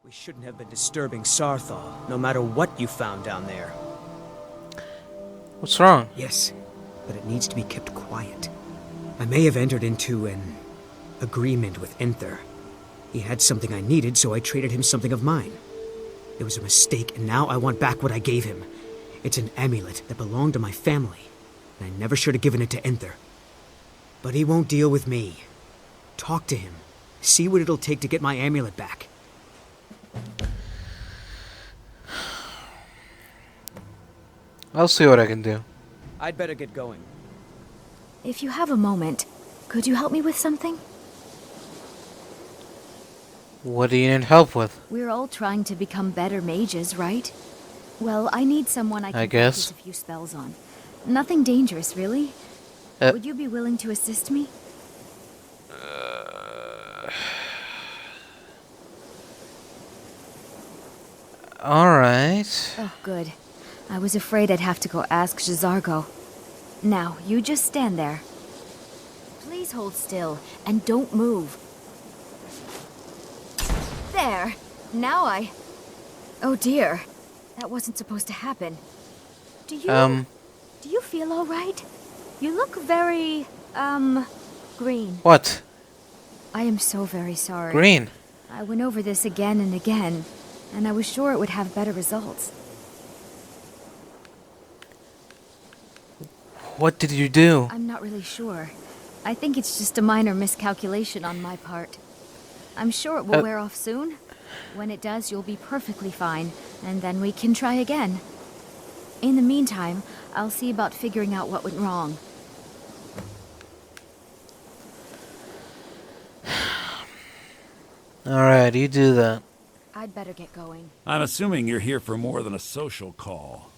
We shouldn't have been disturbing Sarthal, no matter what you found down there. What's wrong? Yes, but it needs to be kept quiet. I may have entered into an agreement with Enther. He had something I needed, so I traded him something of mine. It was a mistake, and now I want back what I gave him. It's an amulet that belonged to my family, and I never should have given it to Enther. But he won't deal with me. Talk to him. See what it'll take to get my amulet back. I'll see what I can do. I'd better get going. If you have a moment, could you help me with something? What do you need help with? We're all trying to become better mages, right? Well, I need someone I can guess. practice a few spells on. Nothing dangerous, really. Would you be willing to assist me? Alright. Oh, good. I was afraid I'd have to go ask Jazargo. Now, you just stand there. Please hold still, and don't move. There! Now Oh dear. That wasn't supposed to happen. Do you feel all right? You look very, green. What? I am so very sorry. Green? I went over this again and again, and I was sure it would have better results. What did you do? I'm not really sure. I think it's just a minor miscalculation on my part. I'm sure it will wear off soon. When it does, you'll be perfectly fine, and then we can try again. In the meantime, I'll see about figuring out what went wrong. Alright, you do that. I'd better get going. I'm assuming you're here for more than a social call.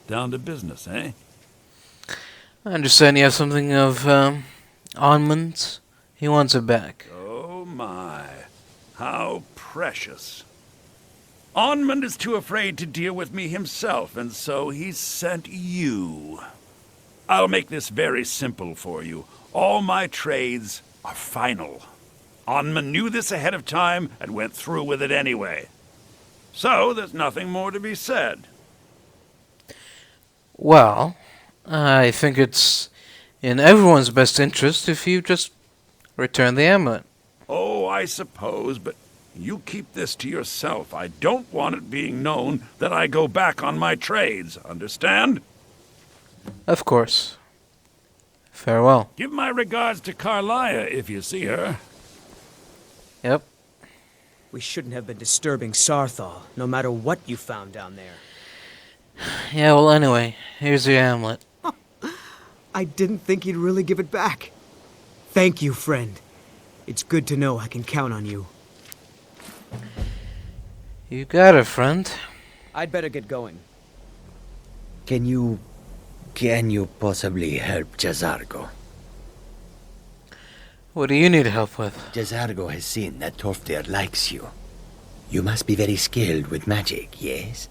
Down to business, eh? I understand you have something of, Onmund's. He wants it back. Oh my. How precious. Onmund is too afraid to deal with me himself, and so he's sent you. I'll make this very simple for you. All my trades are final. Onmund knew this ahead of time and went through with it anyway. So there's nothing more to be said. Well, I think it's in everyone's best interest if you just return the amulet. Oh, I suppose, but you keep this to yourself. I don't want it being known that I go back on my trades, understand? Of course. Farewell. Give my regards to Carlia if you see her. Yep. We shouldn't have been disturbing Sarthal, no matter what you found down there. Yeah, well, anyway, here's your amulet. I didn't think he'd really give it back. Thank you, friend. It's good to know I can count on you. You got it, friend. I'd better get going. Can you possibly help Jazargo? What do you need help with? Jazargo has seen that Torfdir likes you. You must be very skilled with magic, yes?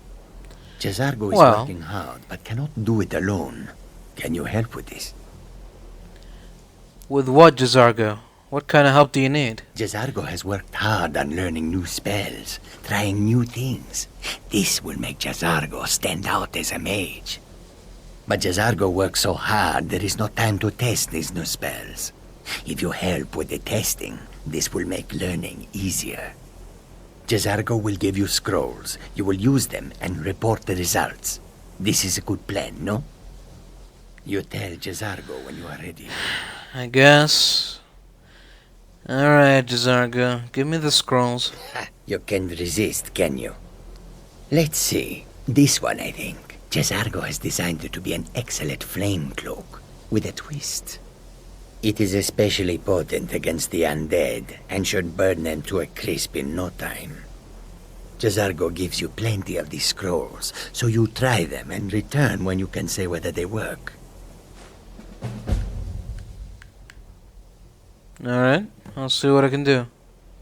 Jazargo is working hard, but cannot do it alone. Can you help with this? With what, Jazargo? What kind of help do you need? Jazargo has worked hard on learning new spells, trying new things. This will make Jazargo stand out as a mage. But Jazargo works so hard there is no time to test these new spells. If you help with the testing, this will make learning easier. Jazargo will give you scrolls. You will use them and report the results. This is a good plan, no? You tell Jazargo when you are ready. I guess. Alright, Jazargo. Give me the scrolls. You can't resist, can you? Let's see. This one, I think. Jazargo has designed it to be an excellent flame cloak, with a twist. It is especially potent against the undead, and should burn them to a crisp in no time. Jazargo gives you plenty of these scrolls, so you try them and return when you can say whether they work. Alright, I'll see what I can do.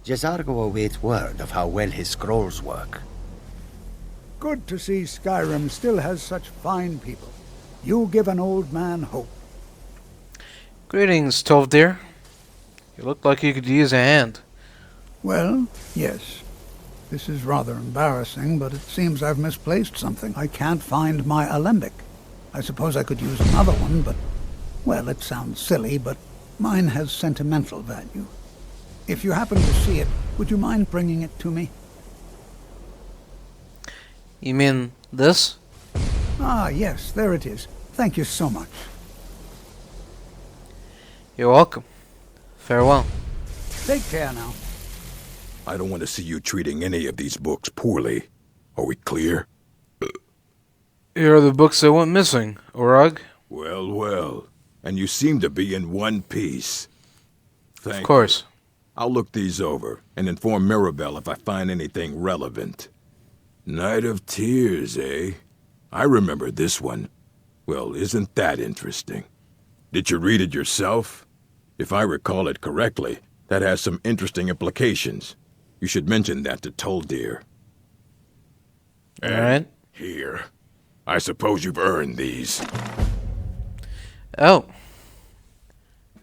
Jazargo awaits word of how well his scrolls work. Good to see Skyrim still has such fine people. You give an old man hope. Greetings, Tolvdir. You look like you could use a hand. Well, yes. This is rather embarrassing, but it seems I've misplaced something. I can't find my alembic. I suppose I could use another one, but, well, it sounds silly, but mine has sentimental value. If you happen to see it, would you mind bringing it to me? You mean this? Ah, yes, there it is. Thank you so much. You're welcome. Farewell. Take care now. I don't want to see you treating any of these books poorly. Are we clear? Here are the books that went missing, Orag. Well, well. And you seem to be in one piece. Thank Of course. you. I'll look these over and inform Mirabelle if I find anything relevant. Night of Tears, eh? I remember this one. Well, isn't that interesting? Did you read it yourself? If I recall it correctly, that has some interesting implications. You should mention that to Toldir. Alright. Here. I suppose you've earned these. Oh.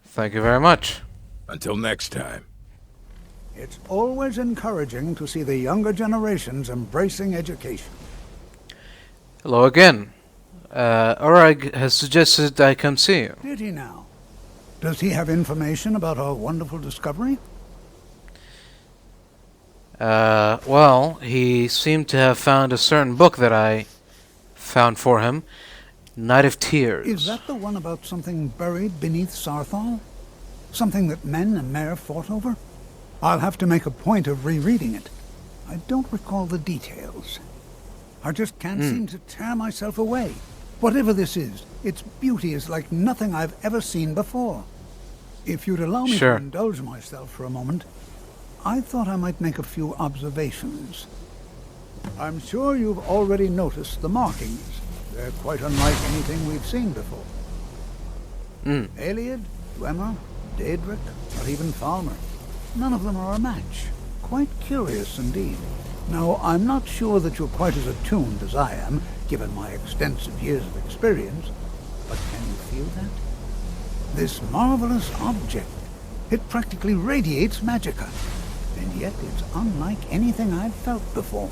Thank you very much. Until next time. It's always encouraging to see the younger generations embracing education. Hello again. Orag has suggested I come see you. Did he now? Does he have information about our wonderful discovery? Well, he seemed to have found a certain book that I found for him. Night of Tears. Is that the one about something buried beneath Sarthal? Something that men and Mare fought over? I'll have to make a point of rereading it. I don't recall the details. I just can't seem to tear myself away. Whatever this is, its beauty is like nothing I've ever seen before. If you'd allow me Sure. to indulge myself for a moment, I thought I might make a few observations. I'm sure you've already noticed the markings. They're quite unlike anything we've seen before. Eliad, Dwemer, Daedric, or even Falmer. None of them are a match. Quite curious indeed. Now, I'm not sure that you're quite as attuned as I am, given my extensive years of experience, but can you feel that? This marvelous object, it practically radiates magicka, and yet it's unlike anything I've felt before.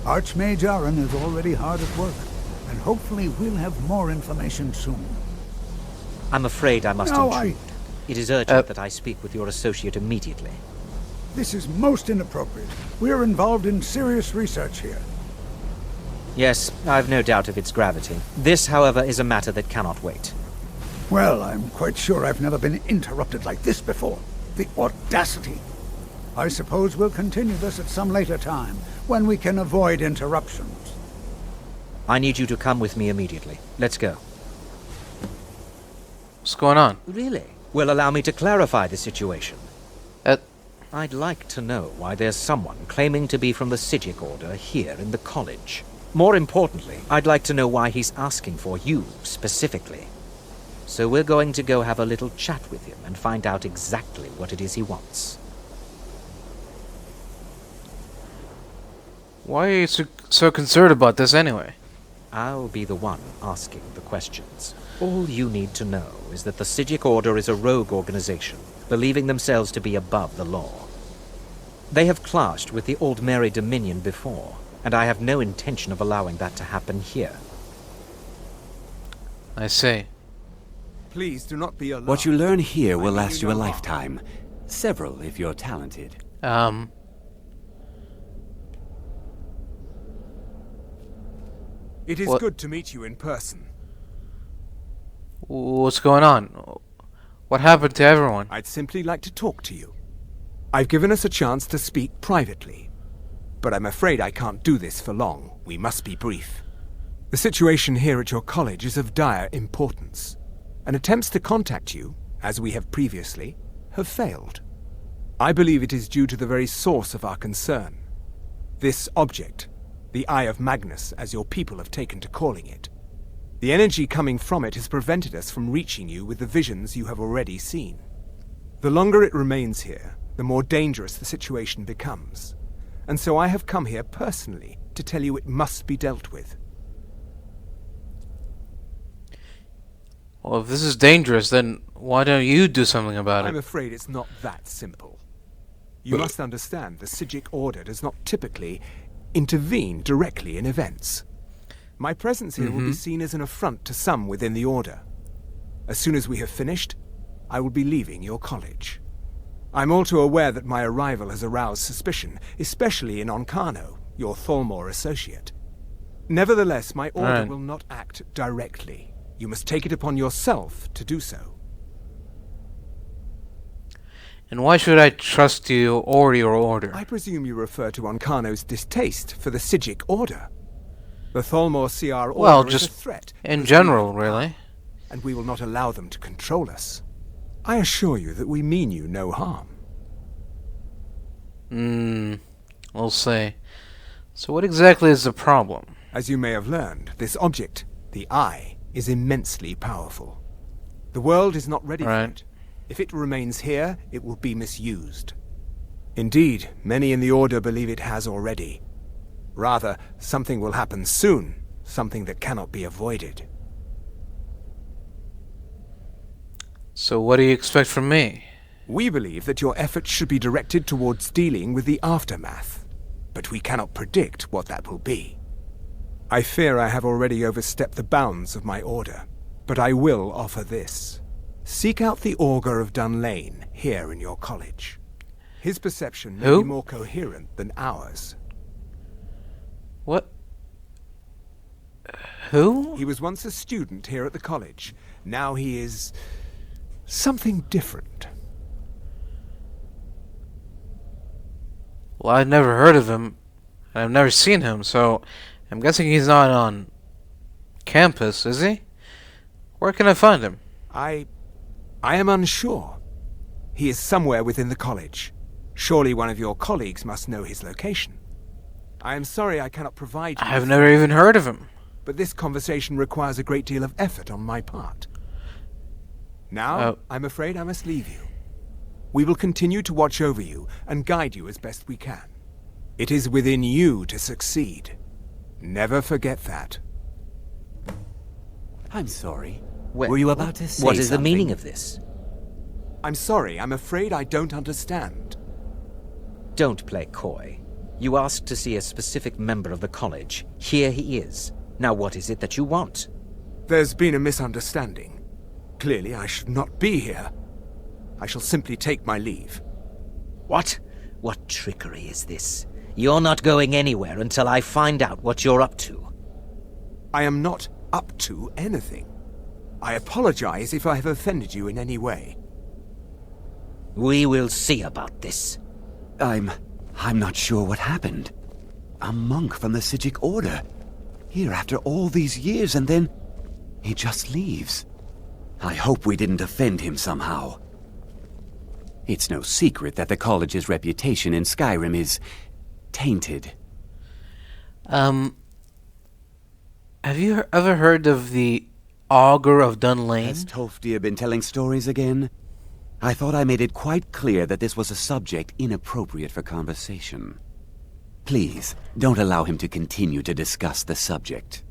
Archmage Aaron is already hard at work, and hopefully we'll have more information soon. I'm afraid I must No, intrude. It is urgent that I speak with your associate immediately. This is most inappropriate. We're involved in serious research here. Yes, I've no doubt of its gravity. This, however, is a matter that cannot wait. Well, I'm quite sure I've never been interrupted like this before. The audacity. I suppose we'll continue this at some later time, when we can avoid interruptions. I need you to come with me immediately. Let's go. What's going on? Really? Will allow me to clarify the situation. Uh, I'd like to know why there's someone claiming to be from the Sijic Order here in the college. More importantly, I'd like to know why he's asking for you, specifically. So we're going to go have a little chat with him and find out exactly what it is he wants. Why are you so concerned about this anyway? I'll be the one asking the questions. All you need to know is that the Sijic Order is a rogue organization, believing themselves to be above the law. They have clashed with the Old Mary Dominion before, and I have no intention of allowing that to happen here. I see. Please do not be alarmed. What you learn here will last you a lifetime. Several, if you're talented. It is What- good to meet you in person. What's going on? What happened to everyone? I'd simply like to talk to you. I've given us a chance to speak privately, but I'm afraid I can't do this for long. We must be brief. The situation here at your college is of dire importance, and attempts to contact you, as we have previously, have failed. I believe it is due to the very source of our concern. This object, the Eye of Magnus, as your people have taken to calling it. The energy coming from it has prevented us from reaching you with the visions you have already seen. The longer it remains here, the more dangerous the situation becomes. And so I have come here personally to tell you it must be dealt with. Well, if this is dangerous, then why don't you do something about I'm it? afraid it's not that simple. You must understand, the Psijic Order does not typically intervene directly in events. My presence here will be seen as an affront to some within the Order. As soon as we have finished, I will be leaving your college. I'm all too aware that my arrival has aroused suspicion, especially in Onkano, your Thalmor associate. Nevertheless, my Order will not act directly. You must take it upon yourself to do so. And why should I trust you or your Order? I presume you refer to Onkano's distaste for the Psijic Order. The Thalmor see our Order as a threat. In general, really. And we will not allow them to control us. I assure you that we mean you no harm. We'll see. So what exactly is the problem? As you may have learned, this object, the Eye, is immensely powerful. The world is not ready for it. If it remains here, it will be misused. Indeed, many in the Order believe it has already. Rather, something will happen soon, something that cannot be avoided. So what do you expect from me? We believe that your efforts should be directed towards dealing with the aftermath, but we cannot predict what that will be. I fear I have already overstepped the bounds of my Order, but I will offer this. Seek out the Augur of Dunlane here in your college. His perception may be more coherent than ours. What? Who? He was once a student here at the college. Now he is something different. Well, I've never heard of him. I've never seen him, so I'm guessing he's not on campus, is he? Where can I find him? I am unsure. He is somewhere within the college. Surely one of your colleagues must know his location. I am sorry I cannot provide you. I've never even heard of him. But this conversation requires a great deal of effort on my part. Now, I'm afraid I must leave you. We will continue to watch over you and guide you as best we can. It is within you to succeed. Never forget that. I'm sorry. Were you about to say What is something? the meaning of this? I'm sorry, I'm afraid I don't understand. Don't play coy. You asked to see a specific member of the college. Here he is. Now what is it that you want? There's been a misunderstanding. Clearly I should not be here. I shall simply take my leave. What? What trickery is this? You're not going anywhere until I find out what you're up to. I am not up to anything. I apologize if I have offended you in any way. We will see about this. I'm not sure what happened. A monk from the Psijic Order. Here after all these years, and then he just leaves. I hope we didn't offend him somehow. It's no secret that the college's reputation in Skyrim is tainted. Have you ever heard of the Augur of Dunlane? Has Tofdir been telling stories again? I thought I made it quite clear that this was a subject inappropriate for conversation. Please, don't allow him to continue to discuss the subject.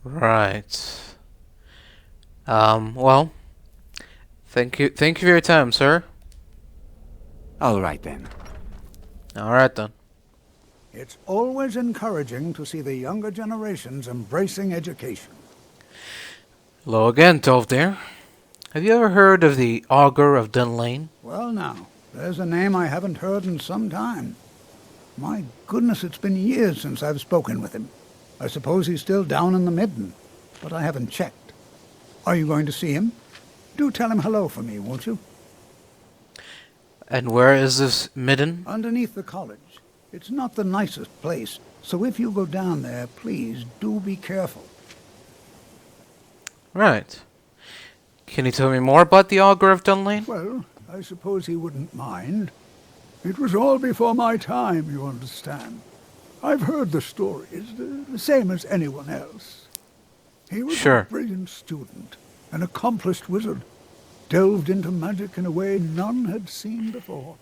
Right. Well, thank you for your time, sir. All right then. All right then. It's always encouraging to see the younger generations embracing education. Hello again, Tofdir. Have you ever heard of the Augur of Dunlane? Well now, there's a name I haven't heard in some time. My goodness, it's been years since I've spoken with him. I suppose he's still down in the midden, but I haven't checked. Are you going to see him? Do tell him hello for me, won't you? And where is this midden? Underneath the college. It's not the nicest place, so if you go down there, please do be careful. Right. Can you tell me more about the Augur of Dunlane? Well, I suppose he wouldn't mind. It was all before my time, you understand. I've heard the stories, the same as anyone else. He was a brilliant student, an accomplished wizard, delved into magic in a way none had seen before.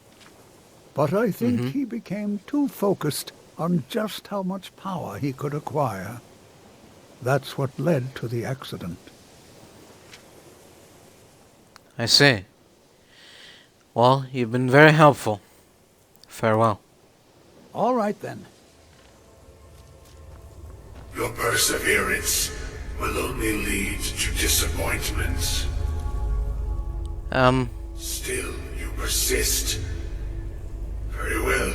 But I think he became too focused on just how much power he could acquire. That's what led to the accident. I see. Well, you've been very helpful. Farewell. All right, then. Your perseverance will only lead to disappointments. Still, you persist. Very well.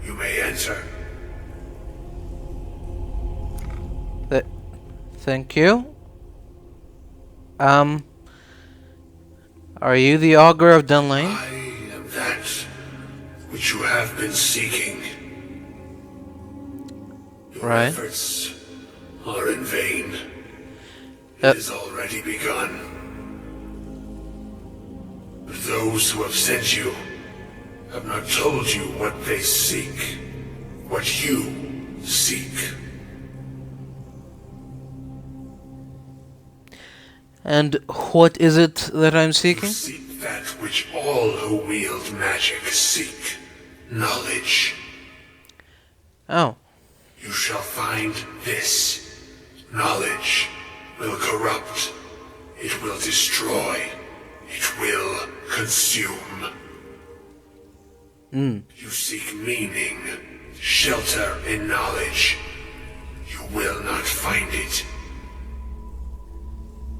You may enter. Thank you. Are you the Augur of Dunlane? I am that which you have been seeking. Your Right. efforts are in vain. It has already begun. But those who have sent you have not told you what they seek, what you seek. And what is it that I'm seeking? You seek that which all who wield magic seek. Knowledge. Oh. You shall find this. Knowledge will corrupt. It will destroy. It will consume. You seek meaning, shelter in knowledge. You will not find it.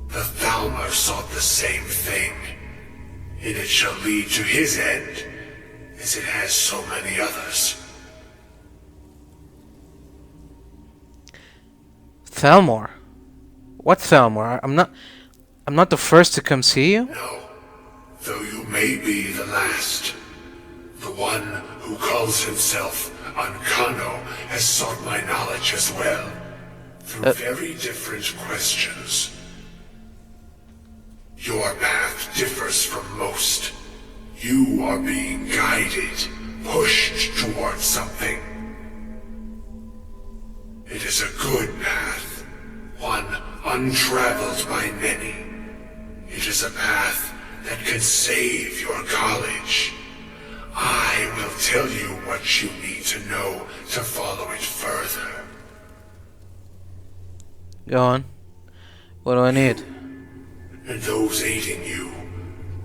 The Thalmor sought the same thing, and it shall lead to his end, as it has so many others. Thalmor? What Thalmor? I'm not the first to come see you? No, though you may be the last. The one who calls himself Ankano has sought my knowledge as well, through very different questions. Your path differs from most. You are being guided, pushed towards something. It is a good path, one untraveled by many. It is a path that can save your college. I will tell you what you need to know to follow it further. Go on. What do I need? And those aiding you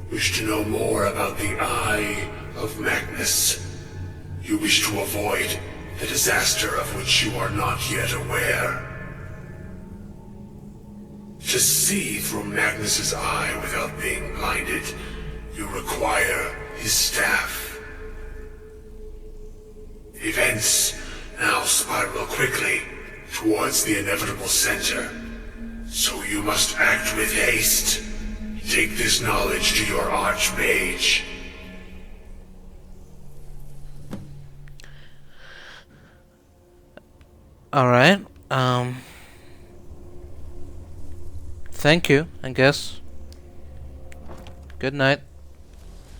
wish to know more about the Eye of Magnus. You wish to avoid the disaster of which you are not yet aware. To see through Magnus's eye without being blinded, you require his staff. Events now spiral quickly towards the inevitable center. So you must act with haste. Take this knowledge to your Archmage. Alright, thank you, I guess. Good night.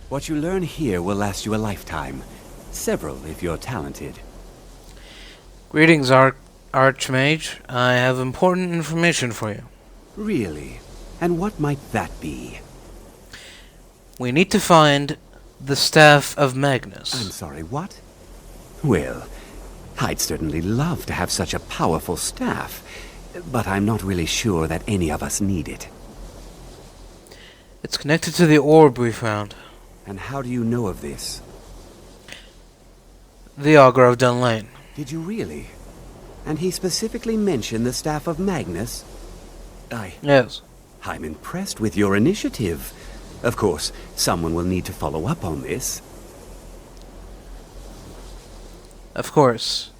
What you learn here will last you a lifetime. Several, if you're talented. Greetings, Archmage. I have important information for you. Really? And what might that be? We need to find the Staff of Magnus. I'm sorry, what? Well, I'd certainly love to have such a powerful staff, but I'm not really sure that any of us need it. It's connected to the orb we found. And how do you know of this? The Augur of Dunlane. Did you really? And he specifically mentioned the Staff of Magnus? Yes. I'm impressed with your initiative. Of course, someone will need to follow up on this. Of course.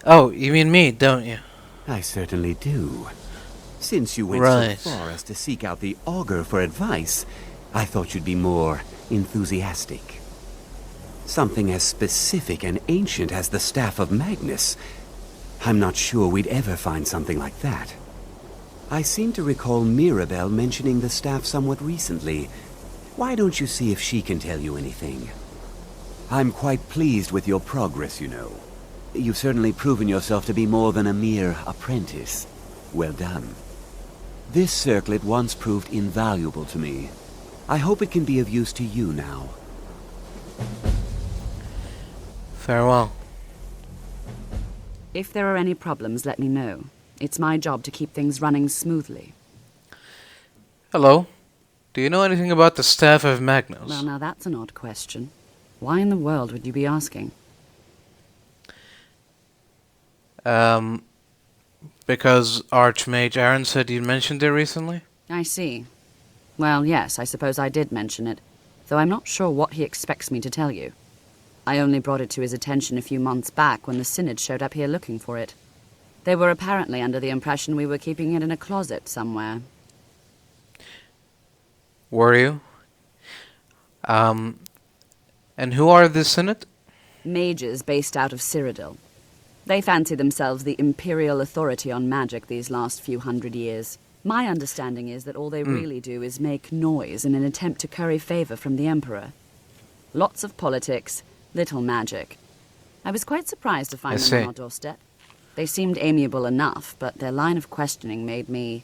Oh, you mean me, don't you? I certainly do. Since you went Right. so far as to seek out the Augur for advice, I thought you'd be more enthusiastic. Something as specific and ancient as the Staff of Magnus. I'm not sure we'd ever find something like that. I seem to recall Mirabelle mentioning the staff somewhat recently. Why don't you see if she can tell you anything? I'm quite pleased with your progress, you know. You've certainly proven yourself to be more than a mere apprentice. Well done. This circlet once proved invaluable to me. I hope it can be of use to you now. Farewell. If there are any problems, let me know. It's my job to keep things running smoothly. Hello. Do you know anything about the Staff of Magnus? Well, now that's an odd question. Why in the world would you be asking? Because Archmage Aaron said you mentioned it recently? I see. Well, yes, I suppose I did mention it, though I'm not sure what he expects me to tell you. I only brought it to his attention a few months back when the Synod showed up here looking for it. They were apparently under the impression we were keeping it in a closet somewhere. Were you? And who are the Synod? Mages based out of Cyrodiil. They fancy themselves the imperial authority on magic these last few hundred years. My understanding is that all they really do is make noise in an attempt to curry favor from the Emperor. Lots of politics, little magic. I was quite surprised to find them on our doorstep. They seemed amiable enough, but their line of questioning made me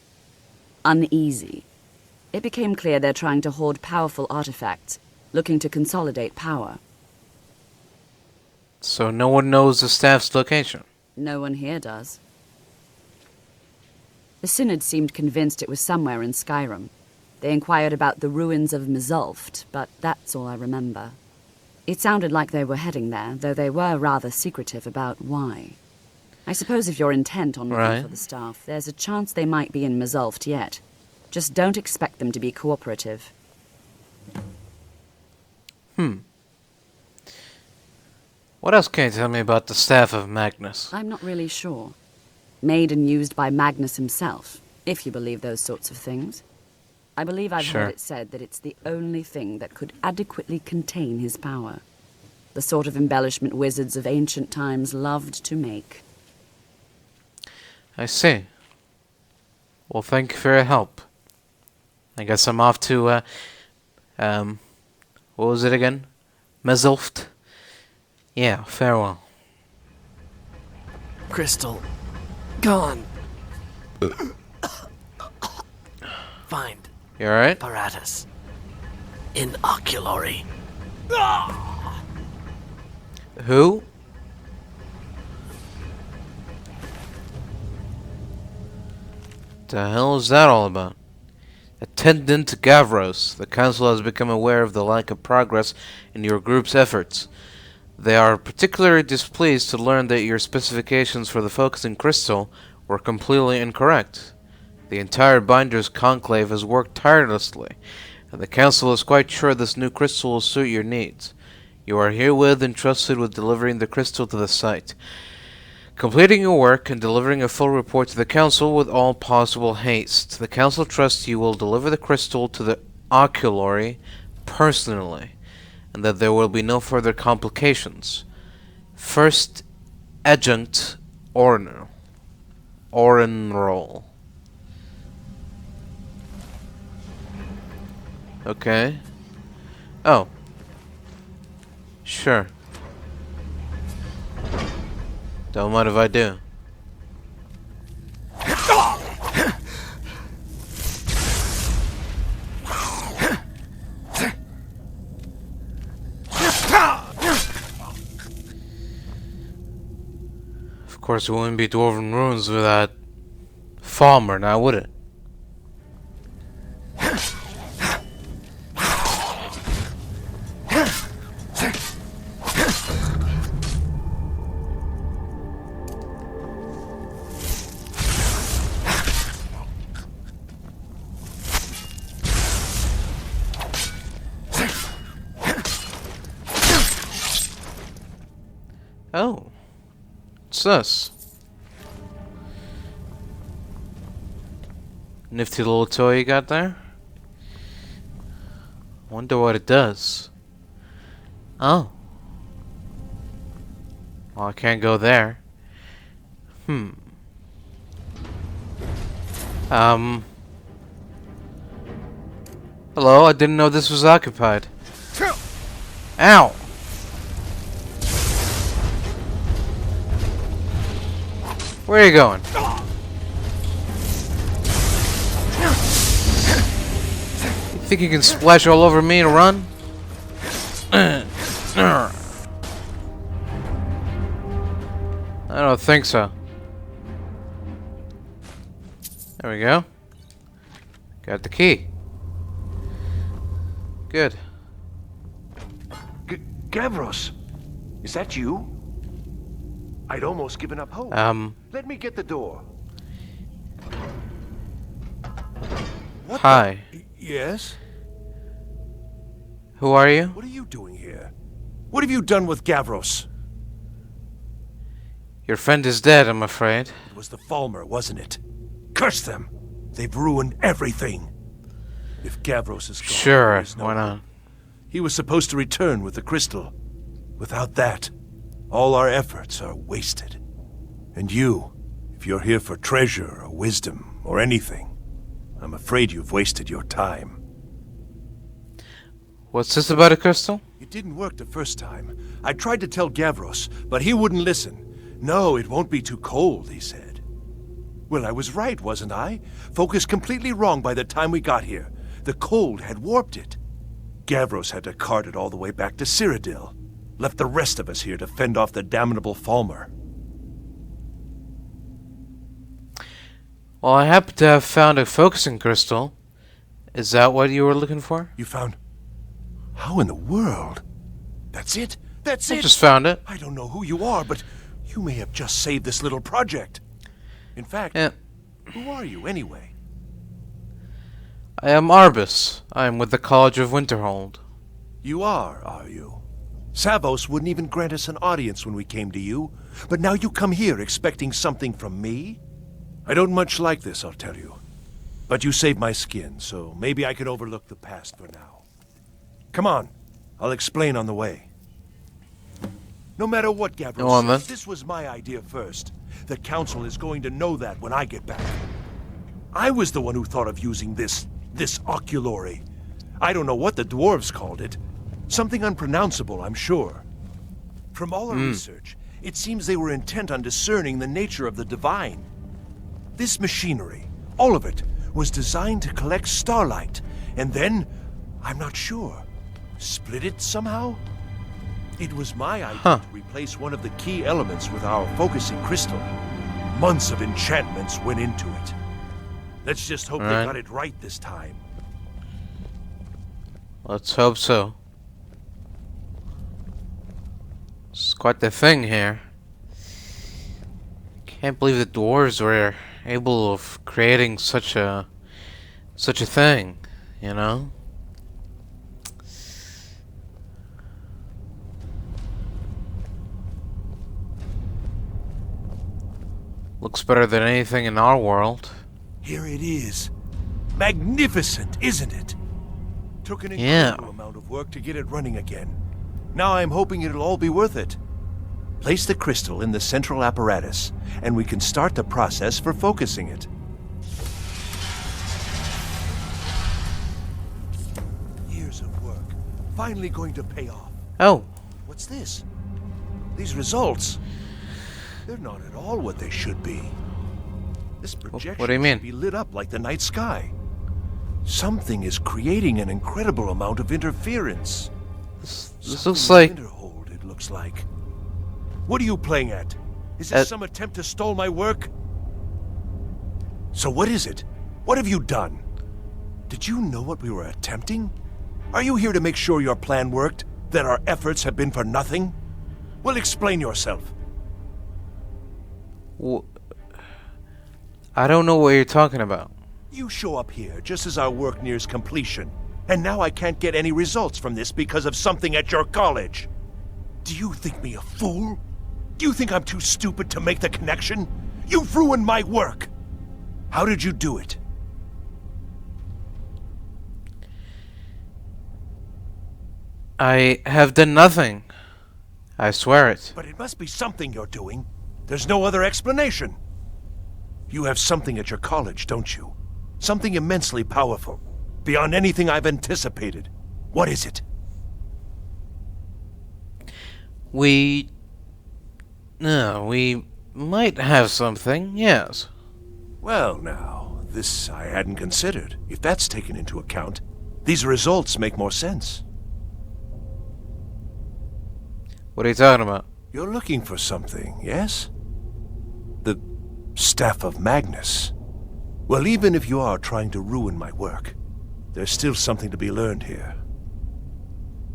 uneasy. It became clear they're trying to hoard powerful artifacts, looking to consolidate power. So no one knows the staff's location? No one here does. The Synod seemed convinced it was somewhere in Skyrim. They inquired about the ruins of Mzulft, but that's all I remember. It sounded like they were heading there, though they were rather secretive about why. I suppose if you're intent on looking for the staff, there's a chance they might be in Mzulft yet. Just don't expect them to be cooperative. What else can you tell me about the Staff of Magnus? I'm not really sure. Made and used by Magnus himself, if you believe those sorts of things. I believe I've heard it said that it's the only thing that could adequately contain his power. The sort of embellishment wizards of ancient times loved to make. I see. Well, thank you for your help. I guess I'm off to, what was it again? Mzulft? Yeah, farewell. Crystal. Gone. Find. You alright? Apparatus. In oculory. Who? The hell is that all about? Attendant Gavros, the Council has become aware of the lack of progress in your group's efforts. They are particularly displeased to learn that your specifications for the focusing crystal were completely incorrect. The entire Binder's Conclave has worked tirelessly, and the Council is quite sure this new crystal will suit your needs. You are herewith entrusted with delivering the crystal to the site, completing your work and delivering a full report to the Council with all possible haste. The Council trusts you will deliver the crystal to the oculory personally, and that there will be no further complications. First Adjunct Orinrol. Okay. Oh. Sure. Don't mind if I do. Of course, it wouldn't be Dwarven Ruins without Falmer, now would it? Oh. What's this? Nifty little toy you got there? Wonder what it does. Oh. Well, I can't go there. Hello, I didn't know this was occupied. Ow! Where are you going? You think you can splash all over me and run? I don't think so. There we go. Got the key. Good. Gavros, is that you? I'd almost given up hope. Let me get the door. What Hi. Yes? Who are you? What are you doing here? What have you done with Gavros? Your friend is dead, I'm afraid. It was the Falmer, wasn't it? Curse them! They've ruined everything. If Gavros is gone, Sure, there's no why not? hope. He was supposed to return with the crystal. Without that, all our efforts are wasted. And you, if you're here for treasure or wisdom or anything, I'm afraid you've wasted your time. What's this about a crystal? It didn't work the first time. I tried to tell Gavros, but he wouldn't listen. No, it won't be too cold, he said. Well, I was right, wasn't I? Focused completely wrong by the time we got here. The cold had warped it. Gavros had to cart it all the way back to Cyrodiil. Left the rest of us here to fend off the damnable Falmer. Well, I happen to have found a focusing crystal. Is that what you were looking for? You found... How in the world? That's it? That's I it? just found it. I don't know who you are, but you may have just saved this little project. In fact, who are you anyway? I am Arbas. I am with the College of Winterhold. You are you? Savos wouldn't even grant us an audience when we came to you, but now you come here expecting something from me? I don't much like this, I'll tell you. But you saved my skin, so maybe I can overlook the past for now. Come on, I'll explain on the way. No matter what Gavros says, this was my idea first. The Council is going to know that when I get back. I was the one who thought of using this oculory. I don't know what the dwarves called it. Something unpronounceable, I'm sure. From all our research, it seems they were intent on discerning the nature of the divine. This machinery, all of it, was designed to collect starlight, and then, I'm not sure, split it somehow? It was my idea to replace one of the key elements with our focusing crystal. Months of enchantments went into it. Let's just hope they got it right this time. Let's hope so. It's quite the thing here. Can't believe the dwarves were able of creating such a thing, you know? Looks better than anything in our world. Here it is. Magnificent, isn't it? Took an incredible amount of work to get it running again. Now I'm hoping it'll all be worth it. Place the crystal in the central apparatus, and we can start the process for focusing it. Years of work, finally going to pay off. Oh. What's this? These results, they're not at all what they should be. This projection what do you mean? should be lit up like the night sky. Something is creating an incredible amount of interference. This looks like... Winterhold, it looks like. What are you playing at? Is this some attempt to stall my work? So what is it? What have you done? Did you know what we were attempting? Are you here to make sure your plan worked? That our efforts have been for nothing? Well, explain yourself. I don't know what you're talking about. You show up here just as our work nears completion, and now I can't get any results from this because of something at your college. Do you think me a fool? Do you think I'm too stupid to make the connection? You've ruined my work! How did you do it? I have done nothing. I swear it. But it must be something you're doing. There's no other explanation. You have something at your college, don't you? Something immensely powerful, beyond anything I've anticipated. What is it? We might have something, yes. Well, now, this I hadn't considered. If that's taken into account, these results make more sense. What are you talking about? You're looking for something, yes? The Staff of Magnus. Well, even if you are trying to ruin my work, there's still something to be learned here.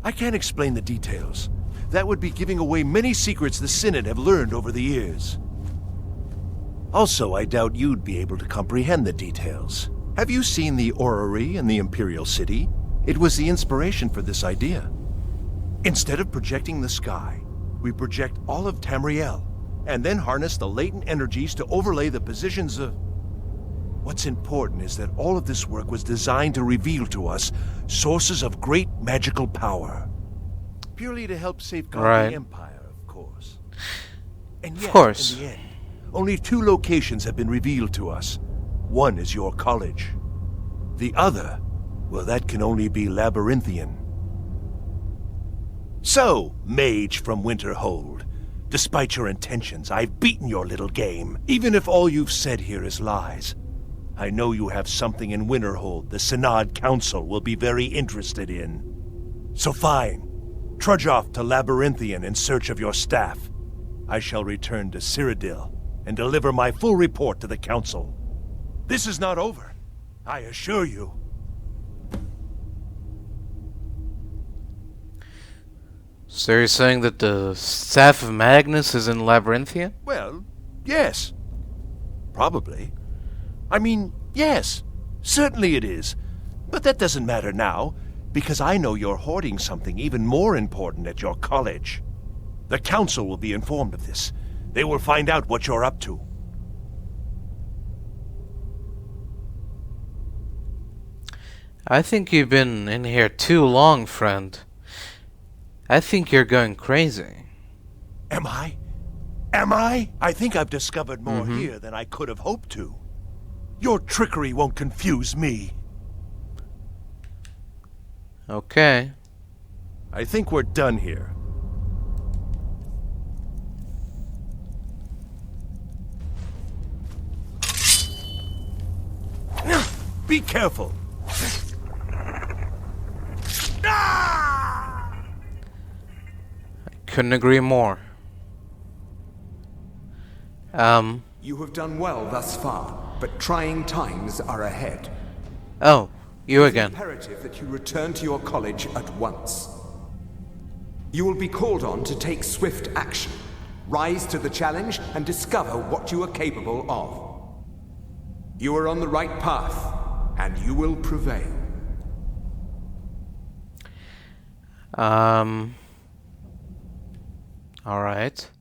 I can't explain the details. That would be giving away many secrets the Synod have learned over the years. Also, I doubt you'd be able to comprehend the details. Have you seen the orrery in the Imperial City? It was the inspiration for this idea. Instead of projecting the sky, we project all of Tamriel, and then harness the latent energies to overlay the positions of... What's important is that all of this work was designed to reveal to us sources of great magical power. Purely to help safeguard the Empire, of course. And yet, in the end, only 2 locations have been revealed to us. One is your college. The other, well, that can only be Labyrinthian. So, mage from Winterhold, despite your intentions, I've beaten your little game. Even if all you've said here is lies, I know you have something in Winterhold the Synod Council will be very interested in. So fine. Trudge off to Labyrinthian in search of your staff. I shall return to Cyrodiil and deliver my full report to the Council. This is not over, I assure you. So you're saying that the Staff of Magnus is in Labyrinthian? Well, yes. Probably. I mean, yes. Certainly it is. But that doesn't matter now, because I know you're hoarding something even more important at your college. The Council will be informed of this. They will find out what you're up to. I think you've been in here too long, friend. I think you're going crazy. Am I? Am I? I think I've discovered more here than I could have hoped to. Your trickery won't confuse me. Okay. I think we're done here. Be careful. Couldn't agree more. You have done well thus far, but trying times are ahead. Oh, you again. It's imperative that you return to your college at once. You will be called on to take swift action, rise to the challenge, and discover what you are capable of. You are on the right path, and you will prevail. Alright.